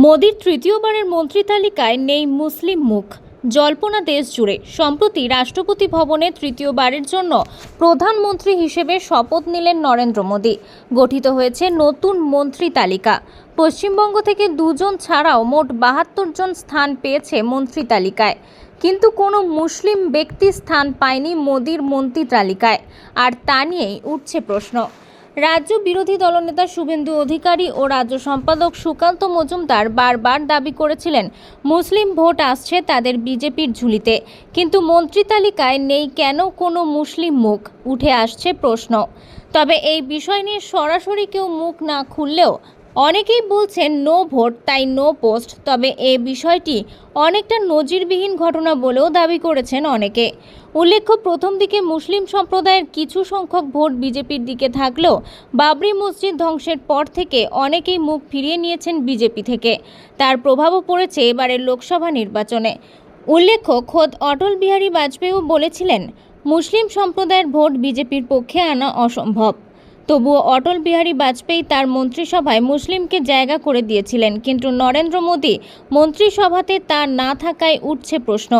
মোদির তৃতীয়বারের মন্ত্রী তালিকায় নেই মুসলিম মুখ। জল্পনা দেশ জুড়ে। সম্প্রতি রাষ্ট্রপতি ভবনে তৃতীয়বারের জন্য প্রধানমন্ত্রী হিসেবে শপথ নিলেন নরেন্দ্র মোদি। গঠিত হয়েছে নতুন মন্ত্রী তালিকা। পশ্চিমবঙ্গ থেকে 2 জন ছাড়াও মোট 72 জন স্থান পেয়েছে মন্ত্রী তালিকায়। কিন্তু কোনো মুসলিম ব্যক্তি স্থান পায়নি মোদির মন্ত্রী তালিকায়, আর তা নিয়েই উঠছে প্রশ্ন। রাজ্য বিরোধী দলনেতা শুভেন্দু অধিকারী ও রাজ্য সম্পাদক সুকান্ত মজুমদার বারবার দাবি করেছিলেন মুসলিম ভোট আসছে তাদের বিজেপির ঝুলিতে, কিন্তু মন্ত্রী তালিকায় নেই কেন কোনো মুসলিম মুখ, উঠে আসছে প্রশ্ন। তবে এই বিষয় নিয়ে সরাসরি কেউ মুখ না খুললেও অনেকেই বলছেন নো ভোট তাই নো পোস্ট। তবে এই বিষয়টি অনেকটা নজিরবিহীন ঘটনা বলেও দাবি করেছেন অনেকে। উল্লেখ্য, প্রথম দিকে মুসলিম সম্প্রদায়ের কিছু সংখ্যক ভোট বিজেপির দিকে থাকলেও বাবরি মসজিদ ধ্বংসের পর থেকে অনেকেই মুখ ফিরিয়ে নিয়েছেন বিজেপি থেকে। তার প্রভাবও পড়েছে এবারের লোকসভা নির্বাচনে। উল্লেখ্য, খোদ অটল বিহারী বাজপেয়ীও বলেছিলেন মুসলিম সম্প্রদায়ের ভোট বিজেপির পক্ষে আনা অসম্ভব। তবুও অটল বিহারী বাজপেয়ী তার মন্ত্রিসভায় মুসলিমকে জায়গা করে দিয়েছিলেন, কিন্তু নরেন্দ্র মোদি মন্ত্রিসভাতে তা না থাকায় উঠছে প্রশ্ন।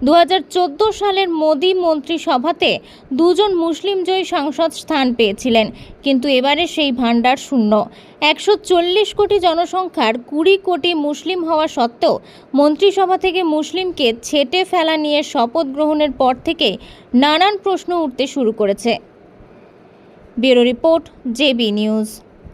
2014 সালের মোদি মন্ত্রিসভাতে 2 জন মুসলিম জয়ী সাংসদ স্থান পেয়েছিলেন, কিন্তু এবারে সেই ভাণ্ডার শূন্য। 140 কোটি জনসংখ্যার 20 কোটি মুসলিম হওয়া সত্ত্বেও মন্ত্রিসভা থেকে মুসলিমকে ছেঁটে ফেলা নিয়ে শপথ গ্রহণের পর থেকে নানান প্রশ্ন উঠতে শুরু করেছে। Bureau report, JB news.